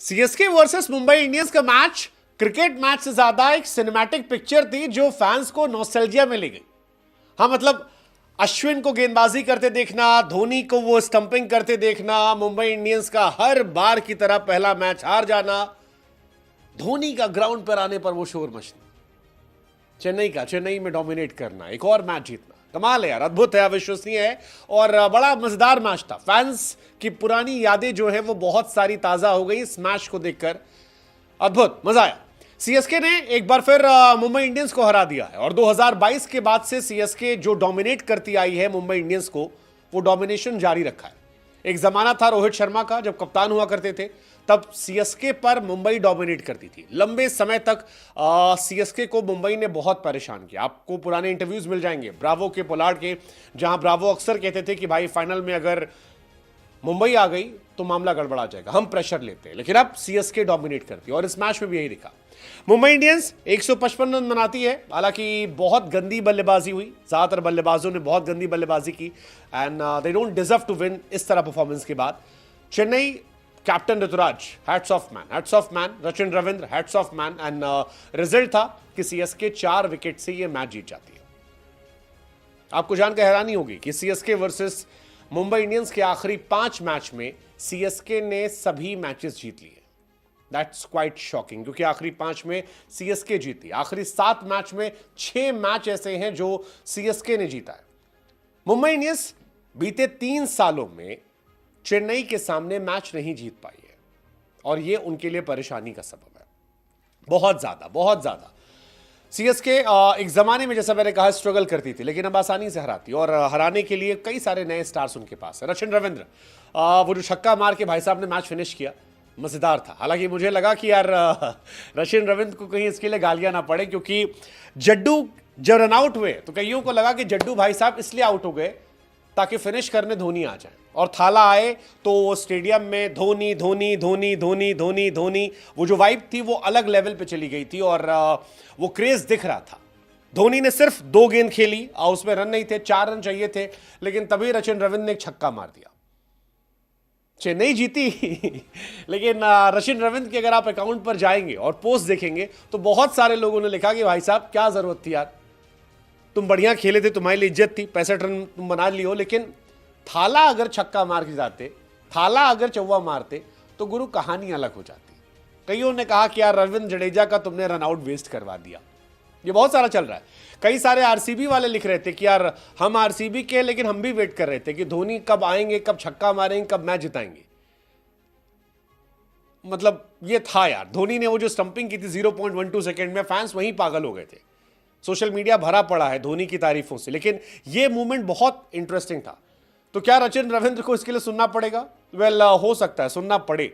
CSK versus Mumbai Indians का match cricket match से ज्यादा एक सिनेमैटिक पिक्चर थी जो फैंस को नॉस्टैल्जिया में ले गई। हाँ, मतलब अश्विन को गेंदबाजी करते देखना, धोनी को वो स्टंपिंग करते देखना, मुंबई इंडियंस का हर बार की तरह पहला मैच हार जाना, धोनी का ग्राउंड पर आने पर वो शोर मचना, चेन्नई में डोमिनेट करना, एक और मैच जीतना, कमाल है यार, अद्भुत है, अविश्वसनीय है और बड़ा मजेदार मैच था। फैंस की पुरानी यादें जो है वो बहुत सारी ताजा हो गई इस मैच को देखकर। अद्भुत, मजा आया। सीएसके ने एक बार फिर मुंबई इंडियंस को हरा दिया है और 2022 के बाद से सीएसके जो डोमिनेट करती आई है मुंबई इंडियंस को, वो डोमिनेशन जारी रखा है। एक जमाना था रोहित शर्मा का, जब कप्तान हुआ करते थे तब सीएसके पर मुंबई डोमिनेट करती थी। लंबे समय तक सीएसके को मुंबई ने बहुत परेशान किया। आपको पुराने इंटरव्यूज मिल जाएंगे ब्रावो के, पोलार्ड के, जहां ब्रावो अक्सर कहते थे कि भाई फाइनल में अगर मुंबई आ गई तो मामला गड़बड़ा जाएगा, हम प्रेशर लेते हैं। लेकिन अब सीएसके डोमिनेट करती है और इस मैच में भी यही दिखा। मुंबई इंडियंस 155 रन बनाती है, हालांकि बहुत गंदी बल्लेबाजी हुई, ज्यादातर बल्लेबाजों ने बहुत गंदी बल्लेबाजी की and they don't deserve to win इस तरह परफॉर्मेंस के बाद। Chennai captain Ruturaj, hats off man, Rachin Ravindra, hats off man and result था कि सीएसके 4 विकेट से ये मैच जीत जाती है। आपको जानकर हैरानी होगी कि सीएसके वर्सेस मुंबई इंडियंस के आखिरी 5 मैच में सीएसके ने सभी मैचेस जीत लिए। दैट्स क्वाइट शॉकिंग, क्योंकि आखिरी 5 में सीएसके जीती, आखिरी 7 मैच में 6 मैच ऐसे हैं जो सीएसके ने जीता है। मुंबई इंडियंस बीते 3 सालों में चेन्नई के सामने मैच नहीं जीत पाई है और यह उनके लिए परेशानी का सबब है, बहुत ज्यादा। सीएसके एक जमाने में, जैसा मैंने कहा, स्ट्रगल करती थी, लेकिन अब आसानी से हराती और हराने के लिए कई सारे नए स्टार्स उनके पास है। रचिन रविंद्र, वो जो छक्का मार के भाई साहब ने मैच फिनिश किया, मजेदार था। हालांकि मुझे लगा कि यार रचिन रविंद्र को कहीं इसके लिए गालियां ना पड़े, क्योंकि जड्डू जब रन आउट हुए तो कईयों को लगा कि जड्डू भाई साहब इसलिए आउट हो गए ताकि फिनिश करने धोनी आ जाए, और थाला आए तो स्टेडियम में धोनी धोनी धोनी धोनी धोनी धोनी, वो जो वाइब थी वो अलग लेवल पे चली गई थी और वो क्रेज दिख रहा था। धोनी ने सिर्फ 2 गेंद खेली, उसमें रन नहीं थे, 4 रन चाहिए थे, लेकिन तभी रचिन रविंद्र ने एक छक्का मार दिया, चेन्नई जीती लेकिन रचिन रविंद्र के अगर आप अकाउंट पर जाएंगे और पोस्ट देखेंगे तो बहुत सारे लोगों ने लिखा कि भाई साहब क्या जरूरत थी यार, तुम बढ़िया खेले थे, तुम्हारी लिए इज्जत थी, 65 रन तुम बना लियो, लेकिन थाला अगर छक्का मार के जाते, थाला अगर चौवा मारते तो गुरु कहानी अलग हो जाती। कईयों ने कहा कि यार रविंद्र जडेजा का तुमने रन आउट वेस्ट करवा दिया। ये बहुत सारा चल रहा है। कई सारे आरसीबी वाले लिख रहे थे कि यार हम आरसीबी के, लेकिन हम भी वेट कर रहे थे कि धोनी कब आएंगे, कब छक्का मारेंगे, कब मैच जिताएंगे। मतलब ये था यार, धोनी ने वो जो स्टंपिंग की थी 0.12 सेकेंड में, फैंस वहीं पागल हो गए थे। सोशल मीडिया भरा पड़ा है धोनी की तारीफों से, लेकिन ये मूवमेंट बहुत इंटरेस्टिंग था। तो क्या रचिन रविंद्र को इसके लिए सुनना पड़ेगा? वेल, हो सकता है सुनना पड़े,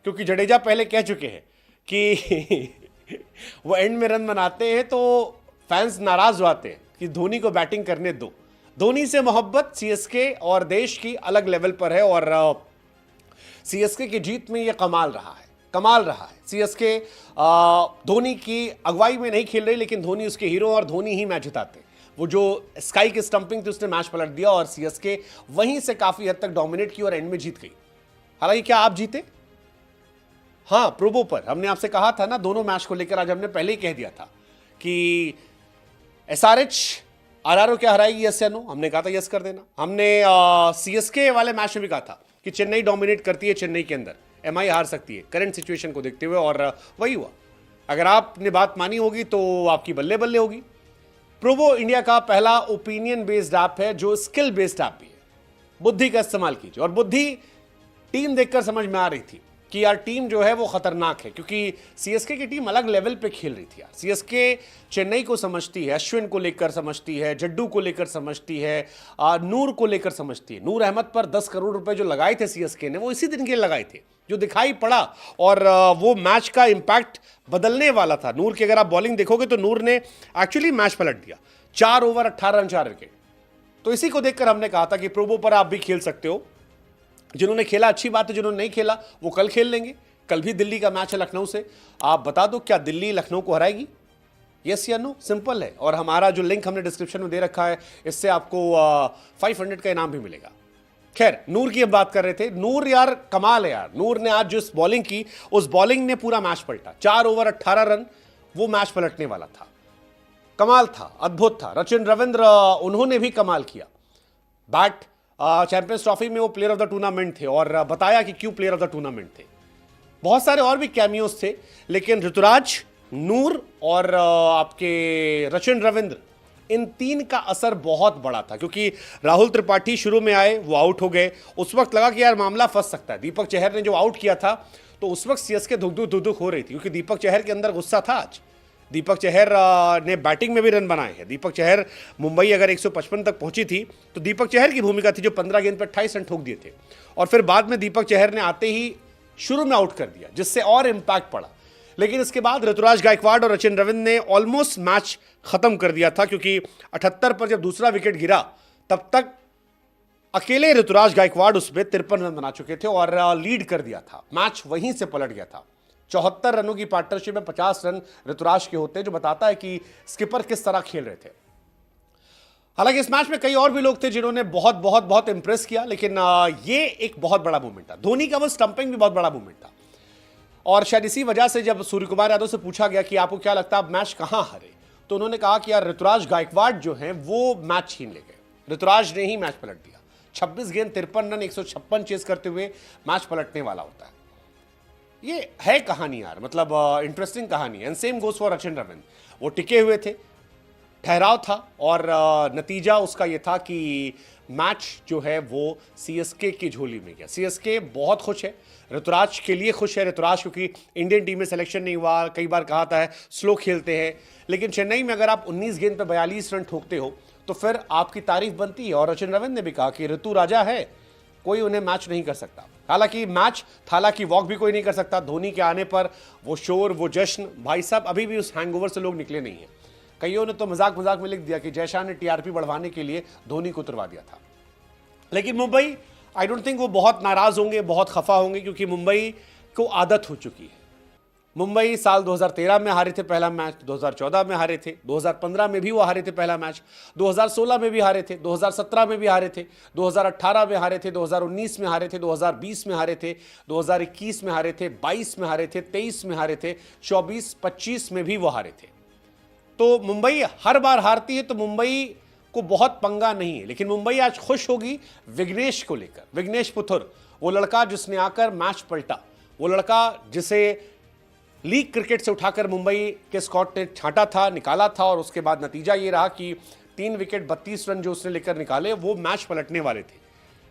क्योंकि जडेजा पहले कह चुके हैं कि वो एंड में रन बनाते हैं तो फैंस नाराज हो आते हैं कि धोनी को बैटिंग करने दो। धोनी से मोहब्बत सीएसके और देश की अलग लेवल पर है और सीएसके की जीत में यह कमाल रहा है। सीएसके धोनी की अगुवाई में नहीं खेल रही, लेकिन धोनी उसके हीरो और धोनी ही मैच जिताते। वो जो स्काई की स्टंपिंग थी उसने मैच पलट दिया और सीएसके वहीं से काफी हद तक डोमिनेट की और एंड में जीत गई। हालांकि क्या आप जीते? हाँ, प्रोबो पर हमने आपसे कहा था ना, दोनों मैच को लेकर आज हमने पहले ही कह दिया था कि एसआरएच आरआरओ क्या हराएगी, यस या नो? हमने कहा था यस कर देना। हमने सीएसके वाले मैच में भी कहा था कि चेन्नई डोमिनेट करती है, चेन्नई के अंदर एमआई हार सकती है करंट सिचुएशन को देखते हुए, और वही हुआ। अगर आपने बात मानी होगी तो आपकी बल्ले बल्ले होगी। प्रोबो इंडिया का पहला ओपिनियन बेस्ड ऐप है जो स्किल बेस्ड ऐप भी है। बुद्धि का इस्तेमाल कीजिए, और बुद्धि टीम देखकर समझ में आ रही थी कि यार टीम जो है वो खतरनाक है, क्योंकि सीएसके की टीम अलग लेवल पे खेल रही थी यार। सीएसके चेन्नई को समझती है, अश्विन को लेकर समझती है, जड्डू को लेकर समझती है, नूर को लेकर समझती है। नूर अहमद पर 10 करोड़ रुपए जो लगाए थे सीएसके ने, वो इसी दिन के लगाए थे, जो दिखाई पड़ा और वो मैच का इंपैक्ट बदलने वाला था। नूर की अगर आप बॉलिंग देखोगे तो नूर ने एक्चुअली मैच पलट दिया, 4 ओवर 18 रन 4 विकेट। तो इसी को देखकर हमने कहा था कि प्रोबो पर आप भी खेल सकते हो। जिन्होंने खेला अच्छी बात है, जिन्होंने नहीं खेला वो कल खेल लेंगे। कल भी दिल्ली का मैच है लखनऊ से। आप बता दो, क्या दिल्ली लखनऊ को हराएगी? यस या नो? सिंपल है। और हमारा जो लिंक हमने डिस्क्रिप्शन में दे रखा है, इससे आपको 500 का इनाम भी मिलेगा। खैर, नूर की अब बात कर रहे थे। नूर यार कमाल है यार, नूर ने आज जो बॉलिंग की, उस बॉलिंग ने पूरा मैच पलटा। 4 ओवर 18 रन, वो मैच पलटने वाला था। कमाल था, अद्भुत था। सचिन रविंद्र उन्होंने भी कमाल किया। बैट चैंपियंस ट्रॉफी में वो प्लेयर ऑफ द टूर्नामेंट थे और बताया कि क्यों प्लेयर ऑफ द टूर्नामेंट थे। बहुत सारे और भी कैमियोज थे, लेकिन ऋतुराज, नूर और आपके सचिन रविंद्र, इन तीन का असर बहुत बड़ा था। क्योंकि राहुल त्रिपाठी शुरू में आए, वो आउट हो गए। उस वक्त लगा कि यार मामला फंस सकता है। दीपक चहर ने जो आउट किया था, तो उस वक्त सीएसके धुक हो रही थी, क्योंकि दीपक चहर के अंदर गुस्सा था। आज दीपक चहर ने बैटिंग में भी रन बनाए हैं। दीपक चहर, मुंबई अगर 155 तक पहुंची थी, तो दीपक चहर की भूमिका थी, जो 15 गेंद पर 28 रन ठोक दिए थे। और फिर बाद में दीपक चहर ने आते ही शुरू में आउट कर दिया, जिससे और इंपैक्ट पड़ा। लेकिन इसके बाद ऋतुराज गायकवाड़ और सचिन रविंद्र ने ऑलमोस्ट मैच खत्म कर दिया था, क्योंकि 78 पर जब दूसरा विकेट गिरा, तब तक अकेले ऋतुराज गायकवाड़ उसमें 53 रन बना चुके थे और लीड कर दिया था। मैच वहीं से पलट गया था। 74 रनों की पार्टनरशिप में 50 रन ऋतुराज के होते, जो बताता है कि स्किपर किस तरह खेल रहे थे। हालांकि इस मैच में कई और भी लोग थे जिन्होंने बहुत बहुत बहुत इंप्रेस किया, लेकिन ये एक बहुत बड़ा मूवमेंट था। धोनी का वो स्टंपिंग भी बहुत बड़ा मूवमेंट था। और शायद इसी वजह से जब सूर्य कुमार यादव से पूछा गया कि आपको क्या लगता है आप मैच कहां हारे, तो उन्होंने कहा कि यार ऋतुराज गायकवाड़ जो हैं वो मैच छीन ले गए। ऋतुराज ने ही मैच पलट दिया। 26 गेंद 53 रन 156 चेस करते हुए मैच पलटने वाला होता है। ये है कहानी यार, मतलब इंटरेस्टिंग कहानी। And same goes for Sachin Ravindra. वो टिके हुए थे, ठहराव था, और नतीजा उसका ये था कि मैच जो है वो सीएसके की झोली में गया। सीएसके बहुत खुश है, ऋतुराज के लिए खुश है। ऋतुराज क्योंकि इंडियन टीम में सिलेक्शन नहीं हुआ, कई बार कहा था है स्लो खेलते हैं, लेकिन चेन्नई में अगर आप 19 गेंद पे 42 रन ठोकते हो तो फिर आपकी तारीफ बनती है। और सचिन रविंद्र ने भी कहा कि ऋतु राजा है, कोई उन्हें मैच नहीं कर सकता। हालांकि मैच थाला की वॉक भी कोई नहीं कर सकता। धोनी के आने पर वो शोर, वो जश्न, भाई साहब अभी भी उस हैंगओवर से लोग निकले नहीं हैं। कईयों ने तो मजाक मजाक में लिख दिया कि जयशाह ने टीआरपी बढ़वाने के लिए धोनी को उतरवा दिया था। लेकिन मुंबई, आई डोंट थिंक वो बहुत नाराज होंगे, बहुत खफा होंगे, क्योंकि मुंबई को आदत हो चुकी है। मुंबई साल 2013 में हारे थे पहला मैच, 2014 में हारे थे, 2015 में भी वो हारे थे पहला मैच, 2016 में भी हारे थे, 2017 में भी हारे थे, 2018 में हारे थे, 2019 में हारे थे, 2020 में हारे थे, 2021 में हारे थे, 22 में हारे थे, 23 में हारे थे, 24, 25 में भी वो हारे थे। तो मुंबई हर बार हारती है, तो मुंबई को बहुत पंगा नहीं है। लेकिन मुंबई आज खुश होगी विघ्नेश को लेकर। विघ्नेश पुथुर, वो लड़का जिसने आकर मैच पलटा, वो लड़का जिसे लीग क्रिकेट से उठाकर मुंबई के स्कॉट ने छांटा था, निकाला था, और उसके बाद नतीजा ये रहा कि 3 विकेट 32 रन जो उसने लेकर निकाले, वो मैच पलटने वाले थे।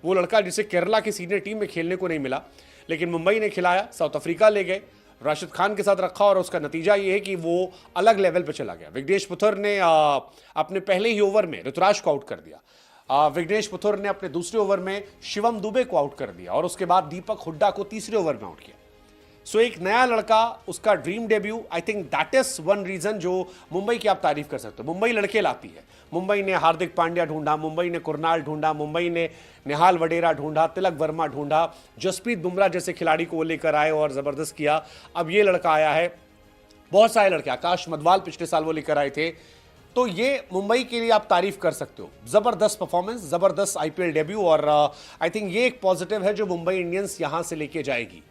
वो लड़का जिसे केरला की सीनियर टीम में खेलने को नहीं मिला, लेकिन मुंबई ने खिलाया, साउथ अफ्रीका ले गए, राशिद खान के साथ रखा, और उसका नतीजा ये है कि वो अलग लेवल पे चला गया। विघ्नेश पुथुर ने अपने पहले ही ओवर में ऋतुराज को आउट कर दिया। विघ्नेश पुथुर ने अपने दूसरे ओवर में शिवम दुबे को आउट कर दिया, और उसके बाद दीपक हुड्डा को तीसरे ओवर में आउट किया। सो एक नया लड़का, उसका dream debut, I think that is one reason जो मुंबई की आप तारीफ कर सकते हो। मुंबई लड़के लाती है। मुंबई ने हार्दिक पांड्या ढूंढा, मुंबई ने कुरनाल ढूंढा, मुंबई ने निहाल वडेरा ढूंढा, तिलक वर्मा ढूंढा, जसप्रीत बुमराह जैसे खिलाड़ी को वो लेकर आए और जबरदस्त किया। अब ये लड़का आया है, बहुत सारे लड़के, आकाश मदवाल पिछले साल वो लेकर आए थे। तो ये मुंबई के लिए आप तारीफ कर सकते हो। जबरदस्त परफॉर्मेंस, जबरदस्त आईपीएल डेब्यू, और आई थिंक ये एक पॉजिटिव है जो मुंबई इंडियंस यहां से लेके जाएगी।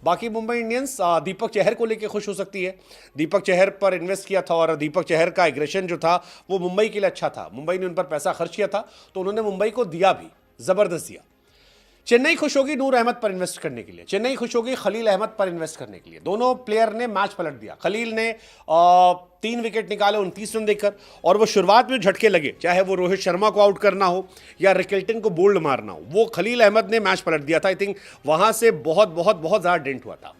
बाकी मुंबई इंडियंस दीपक चहर को लेकर खुश हो सकती है। दीपक चहर पर इन्वेस्ट किया था, और दीपक चहर का एग्रेशन जो था वो मुंबई के लिए अच्छा था। मुंबई ने उन पर पैसा खर्च किया था, तो उन्होंने मुंबई को दिया भी, जबरदस्त दिया। चेन्नई खुश होगी नूर अहमद पर इन्वेस्ट करने के लिए, चेन्नई खुश होगी खलील अहमद पर इन्वेस्ट करने के लिए। दोनों प्लेयर ने मैच पलट दिया। खलील ने 3 विकेट निकाले 29 रन देकर, और वो शुरुआत में झटके लगे, चाहे वो रोहित शर्मा को आउट करना हो या रिकेल्टन को बोल्ड मारना हो, वो खलील अहमद ने मैच पलट दिया था। आई थिंक वहां से बहुत बहुत बहुत ज़्यादा डेंट हुआ था।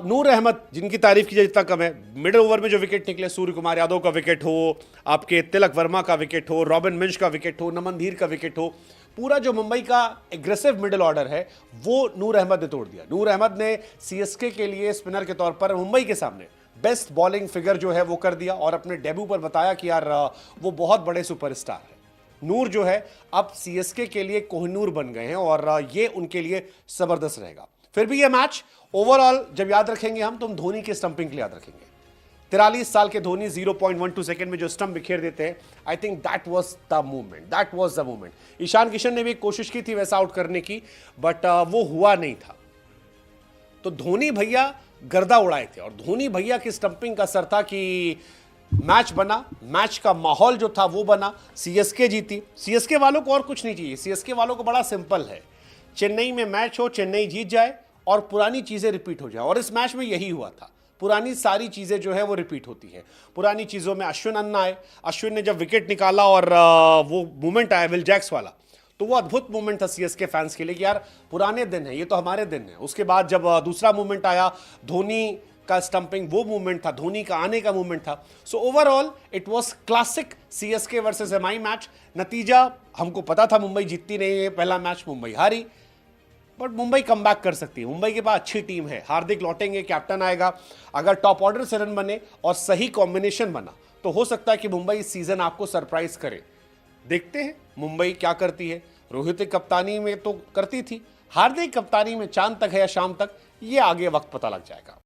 नूर अहमद, जिनकी तारीफ की जाए जितना कम है, मिडिल ओवर में जो विकेट निकले, सूर्य कुमार यादव का विकेट हो, आपके तिलक वर्मा का विकेट हो, रॉबिन मिंज का विकेट हो, नमन धीर का विकेट हो, पूरा जो मुंबई का एग्रेसिव मिडिल ऑर्डर है वो नूर अहमद ने तोड़ दिया। नूर अहमद ने सीएसके के लिए स्पिनर के तौर पर मुंबई के सामने बेस्ट बॉलिंग फिगर जो है वो कर दिया, और अपने डेब्यू पर बताया कि यार वो बहुत बड़े सुपरस्टार है। नूर जो है अब सीएसके के लिए कोहिनूर बन गए हैं, और ये उनके लिए जबरदस्त रहेगा। फिर भी ये मैच ओवरऑल जब याद रखेंगे हम, तो हम धोनी के स्टंपिंग के लिए याद रखेंगे। 43 साल के धोनी 0.12 सेकंड में जो स्टंप बिखेर देते हैं, I think that was the moment. Ishan Kishan ने भी कोशिश की थी वैसा आउट करने की, बट वो हुआ नहीं था। तो धोनी भैया गर्दा उड़ाए थे, और धोनी भैया की स्टंपिंग का असर था कि मैच बना, मैच का माहौल जो था वो बना, सीएसके जीती। सीएसके वालों को और कुछ नहीं चाहिए, सीएसके वालों को बड़ा सिंपल है, चेन्नई में मैच हो, चेन्नई जीत जाए और पुरानी चीजें रिपीट हो जाए। और इस मैच में यही हुआ था, पुरानी सारी चीजें जो है वो रिपीट होती हैं। पुरानी चीजों में अश्विन अन्ना आए, अश्विन ने जब विकेट निकाला और वो मूवमेंट आया विल जैक्स वाला, तो वो अद्भुत मूवमेंट था सीएसके फैंस के लिए कि यार पुराने दिन है, ये तो हमारे दिन है। उसके बाद जब दूसरा मूवमेंट आया धोनी का स्टंपिंग, वो मूवमेंट था, धोनी का आने का मूवमेंट था। So overall it was classic CSK versus MI match. नतीजा हमको पता था मुंबई जीतती नहीं है, पहला मैच मुंबई हारी, बट मुंबई कमबैक कर सकती है। मुंबई के पास अच्छी टीम है, हार्दिक लौटेंगे, कैप्टन आएगा, अगर टॉप ऑर्डर से रन बने और सही कॉम्बिनेशन बना तो हो सकता है कि मुंबई इस सीजन आपको सरप्राइज करे। देखते हैं मुंबई क्या करती है। रोहित कप्तानी में तो करती थी, हार्दिक कप्तानी में चांद तक है या शाम तक, ये आगे वक्त पता लग जाएगा।